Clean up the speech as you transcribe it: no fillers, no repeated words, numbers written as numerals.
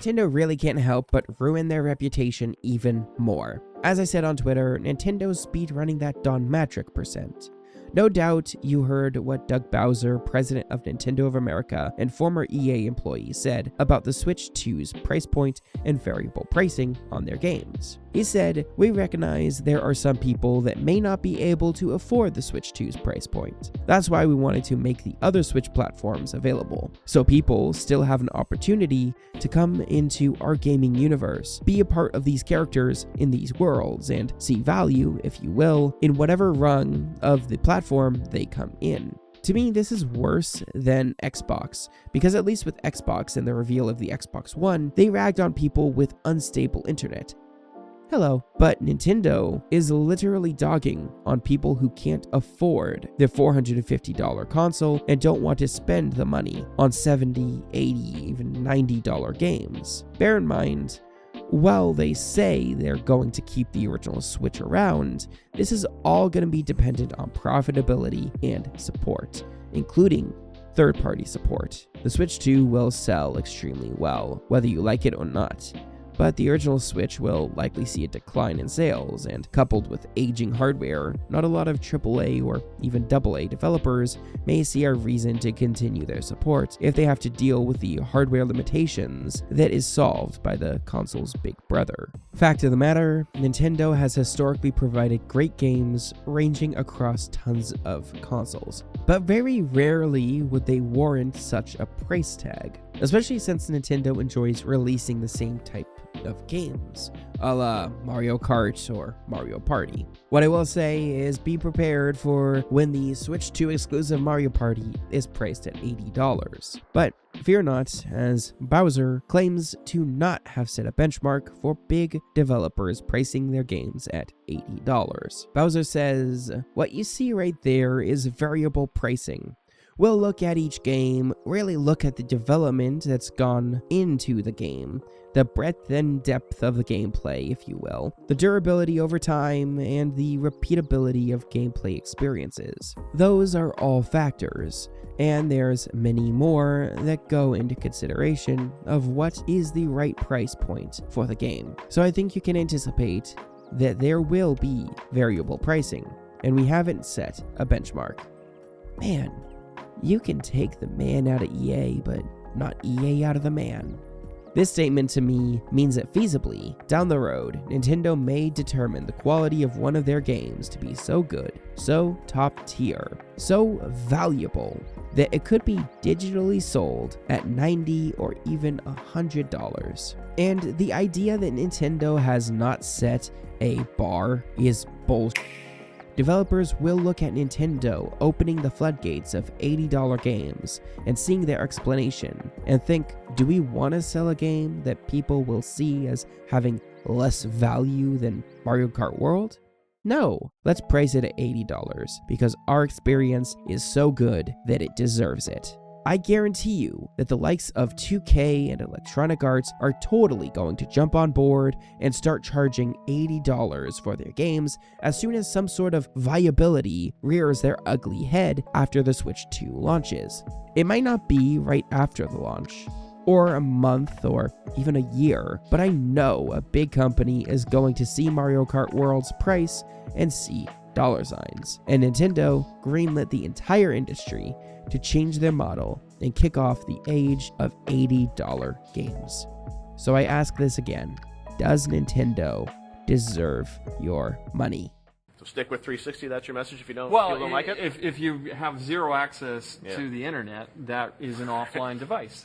Nintendo really can't help but ruin their reputation even more. As I said on Twitter, Nintendo's speedrunning that Don Mattrick %. No doubt you heard what Doug Bowser, president of Nintendo of America and former EA employee, said about the Switch 2's price point and variable pricing on their games. He said, "We recognize there are some people that may not be able to afford the Switch 2's price point. That's why we wanted to make the other Switch platforms available, so people still have an opportunity to come into our gaming universe, be a part of these characters in these worlds, and see value, if you will, in whatever rung of the platform they come in." To me, this is worse than Xbox, because at least with Xbox and the reveal of the Xbox One, they ragged on people with unstable internet. Hello. But Nintendo is literally dogging on people who can't afford their $450 console and don't want to spend the money on $70, $80, even $90 games. Bear in mind, while they say they're going to keep the original Switch around, this is all going to be dependent on profitability and support, including third-party support. The Switch 2 will sell extremely well, whether you like it or not, but the original Switch will likely see a decline in sales, and coupled with aging hardware, not a lot of AAA or even AA developers may see a reason to continue their support if they have to deal with the hardware limitations that is solved by the console's big brother. Fact of the matter, Nintendo has historically provided great games ranging across tons of consoles, but very rarely would they warrant such a price tag, especially since Nintendo enjoys releasing the same type of games, a la Mario Kart or Mario Party. What I will say is be prepared for when the Switch 2 exclusive Mario Party is priced at $80. But fear not, as Bowser claims to not have set a benchmark for big developers pricing their games at $80. Bowser says, "What you see right there is variable pricing. We'll look at each game, really look at the development that's gone into the game, the breadth and depth of the gameplay, if you will, the durability over time, and the repeatability of gameplay experiences. Those are all factors, and there's many more that go into consideration of what is the right price point for the game. So I think you can anticipate that there will be variable pricing, and we haven't set a benchmark." Man, you can take the man out of EA, but not EA out of the man. This statement to me means that feasibly, down the road, Nintendo may determine the quality of one of their games to be so good, so top tier, so valuable, that it could be digitally sold at $90 or even $100. And the idea that Nintendo has not set a bar is bullshit. Developers will look at Nintendo opening the floodgates of $80 games and seeing their explanation and think, do we want to sell a game that people will see as having less value than Mario Kart World? No, let's price it at $80 because our experience is so good that it deserves it. I guarantee you that the likes of 2K and Electronic Arts are totally going to jump on board and start charging $80 for their games as soon as some sort of viability rears their ugly head after the Switch 2 launches. It might not be right after the launch, or a month, or even a year, but I know a big company is going to see Mario Kart World's price and see dollar signs, and Nintendo greenlit the entire industry to change their model and kick off the age of $80 games. So I ask this again, does Nintendo deserve your money? So stick with 360, that's your message if you don't, well, like it? If you have zero access to the internet, that is an offline device.